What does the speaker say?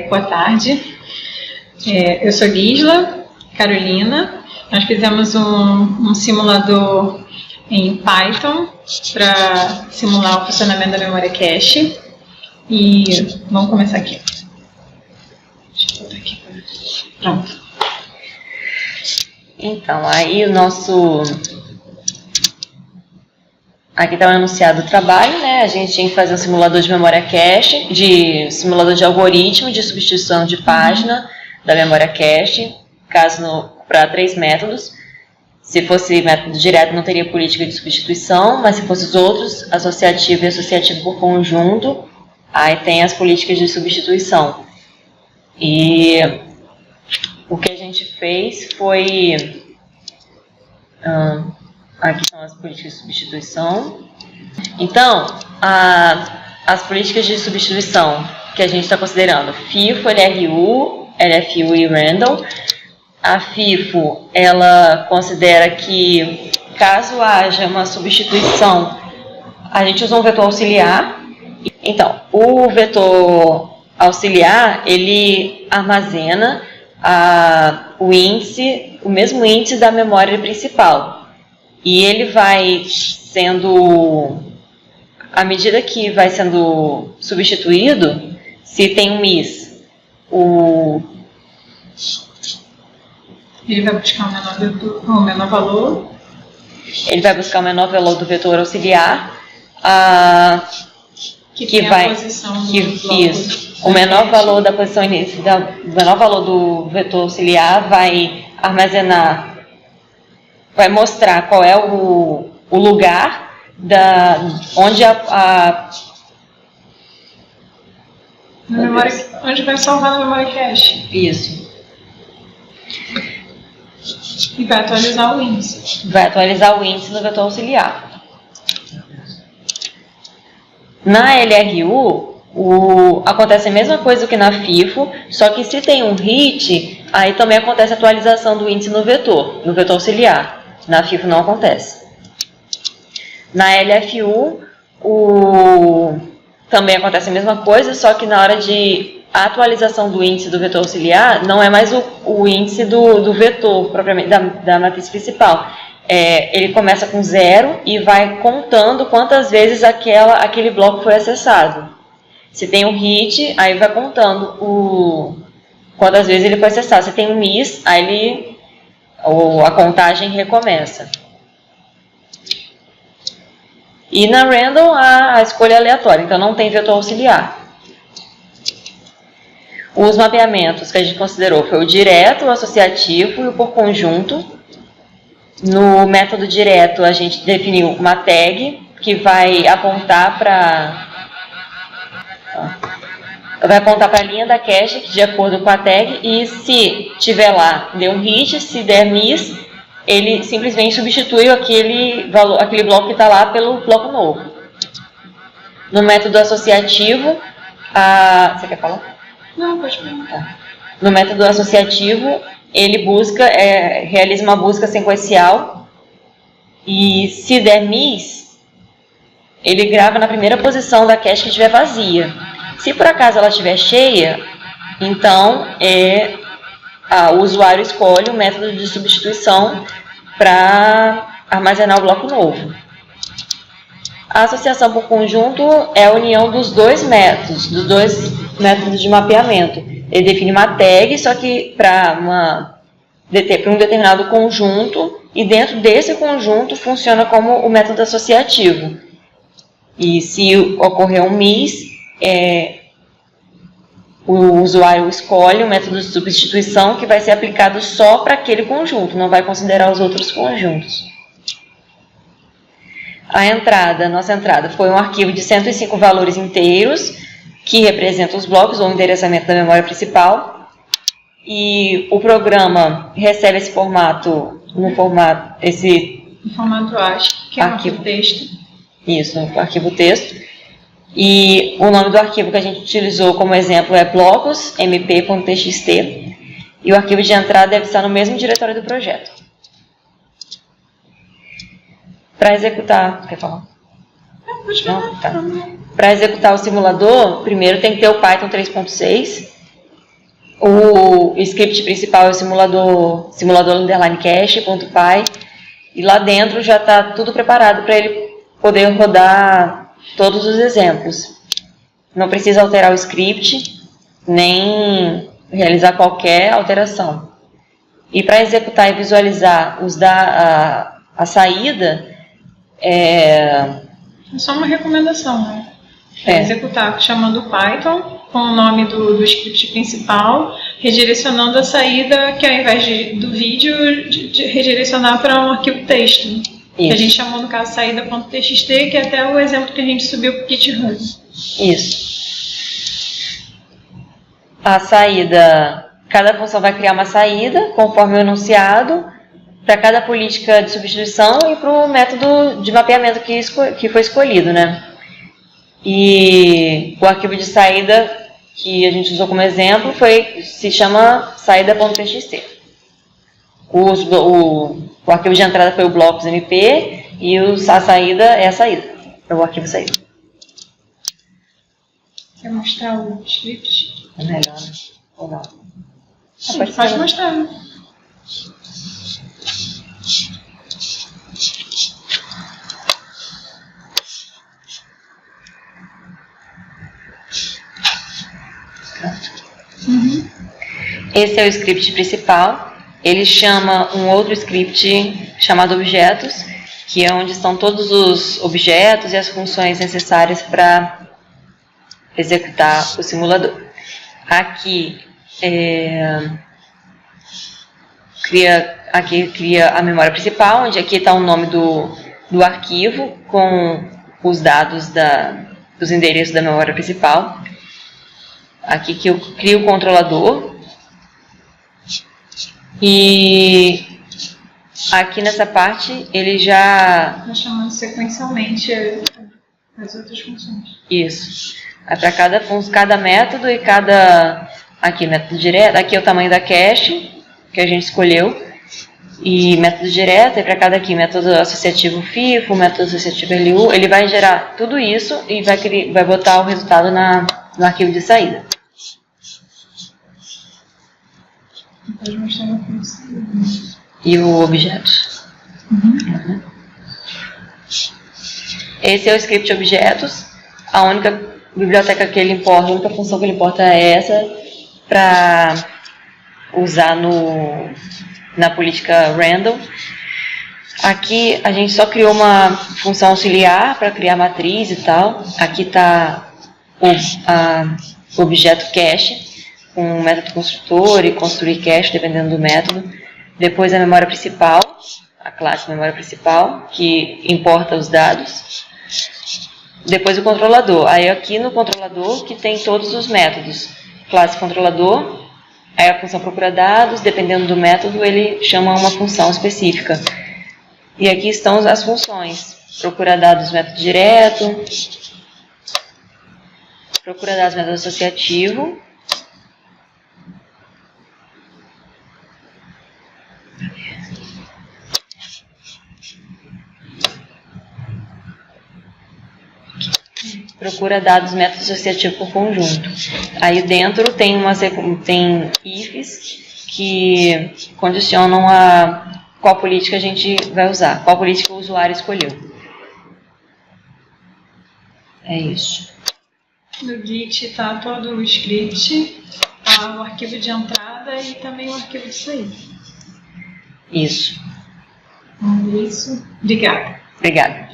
Boa tarde. Eu sou Gisla Carolina. Nós fizemos um simulador em Python para simular o funcionamento da memória cache. E vamos começar aqui. Deixa eu botar aqui. Pronto. Então, aí o nosso... Aqui está o enunciado do trabalho, né? A gente tinha que fazer um simulador de memória cache, simulador de algoritmo de substituição de página da memória cache, para 3 métodos. Se fosse método direto, não teria política de substituição, mas se fosse os outros, associativo e associativo por conjunto, aí tem as políticas de substituição. E o que a gente fez foi... aqui são as políticas de substituição. Então, as políticas de substituição que a gente está considerando: FIFO, LRU, LFU e Randall. A FIFO, ela considera que, caso haja uma substituição, a gente usa um vetor auxiliar. Então, o vetor auxiliar, ele armazena o mesmo índice da memória principal. E ele vai sendo, à medida que vai sendo substituído, se tem um miss, ele vai buscar o menor valor. Ele vai buscar o menor valor do vetor auxiliar, que vai a posição do o menor valor da posição inicial, o menor valor do vetor auxiliar vai armazenar, vai mostrar qual é o lugar onde onde vai salvar na memória cache. Isso. E vai atualizar o índice. Vai atualizar o índice do vetor auxiliar. Na LRU, acontece a mesma coisa que na FIFO, só que se tem um hit, aí também acontece a atualização do índice no vetor auxiliar. Na FIFO não acontece. Na LFU, também acontece a mesma coisa, só que na hora de atualização do índice do vetor auxiliar, não é mais o índice do vetor, propriamente, da matriz principal. Ele começa com 0 e vai contando quantas vezes aquele bloco foi acessado. Se tem um hit, aí vai contando quantas vezes ele foi acessado. Se tem um miss, aí a contagem recomeça. E na Randall, a escolha é aleatória, então não tem vetor auxiliar. Os mapeamentos que a gente considerou foi o direto, o associativo e o por conjunto. No método direto, a gente definiu uma tag que vai apontar para a linha da cache, de acordo com a tag, e se tiver lá, deu um hit, se der miss, ele simplesmente substitui aquele bloco que está lá pelo bloco novo. No método associativo, você quer falar? Não, pode perguntar. No método associativo, ele realiza uma busca sequencial e, se der miss, ele grava na primeira posição da cache que estiver vazia. Se por acaso ela estiver cheia, então o usuário escolhe o método de substituição para armazenar o bloco novo. A associação por conjunto é a união dos dois métodos de mapeamento. Ele define uma tag, só que para um determinado conjunto, e dentro desse conjunto funciona como o método associativo. E se ocorrer um miss, o usuário escolhe o método de substituição que vai ser aplicado só para aquele conjunto, não vai considerar os outros conjuntos. Nossa entrada foi um arquivo de 105 valores inteiros, que representa os blocos ou o endereçamento da memória principal. E o programa recebe esse formato, Em formato ASCII, que é um arquivo texto. Isso, um arquivo texto. E o nome do arquivo que a gente utilizou como exemplo é blocos.mp.txt. E o arquivo de entrada deve estar no mesmo diretório do projeto. Para executar... Quer falar? Pode falar. Tá. Para executar o simulador, primeiro tem que ter o Python 3.6. O script principal é o simulador underline cache.py. E lá dentro já está tudo preparado para ele poder rodar todos os exemplos. Não precisa alterar o script, nem realizar qualquer alteração. E para executar e visualizar a saída, é só uma recomendação, né? Executar chamando o Python com o nome do script principal, redirecionando a saída, que ao invés do vídeo, de redirecionar para um arquivo texto. Isso. Que a gente chamou no caso saída.txt, que é até o exemplo que a gente subiu para o GitHub. Isso. A saída, cada função vai criar uma saída, conforme o enunciado, para cada política de substituição e para o método de mapeamento que foi escolhido, né? E o arquivo de saída que a gente usou como exemplo se chama saída.txt. O arquivo de entrada foi o blocos.mp e a saída é a saída, é o arquivo saída. Quer mostrar o script? É melhor, né? Ou não? Sim, pode mostrar. Esse é o script principal. Ele chama um outro script chamado objetos, que é onde estão todos os objetos e as funções necessárias para executar o simulador. Aqui cria a memória principal, onde aqui está o nome do arquivo com os dados dos endereços da memória principal. Aqui que eu crio o controlador. E aqui nessa parte ele já... Está chamando sequencialmente as outras funções. Isso. Para cada método e cada... Aqui, método direto. Aqui é o tamanho da cache que a gente escolheu. E método direto, e para cada aqui, método associativo FIFO, método associativo LU. Ele vai gerar tudo isso e vai botar o resultado no arquivo de saída. Pode mostrar no arquivo de saída. E o objeto. Esse é o script objetos. A única biblioteca que ele importa, a única função que ele importa é essa, para usar na política random. Aqui a gente só criou uma função auxiliar para criar matriz e tal. Aqui está o objeto cache, com o método construtor e construir cache, dependendo do método. Depois a memória principal, a classe memória principal, que importa os dados. Depois o controlador. Aí aqui no controlador que tem todos os métodos. Classe controlador, aí a função procura dados, dependendo do método ele chama uma função específica. E aqui estão as funções. Procura dados método direto, procura dados método associativo, procura dados método associativo por conjunto. Aí dentro tem ifs que condicionam qual política a gente vai usar, qual política o usuário escolheu. É isso. No Git está todo o script, o arquivo de entrada e também o arquivo de saída. Isso. Isso. Obrigada. Obrigada.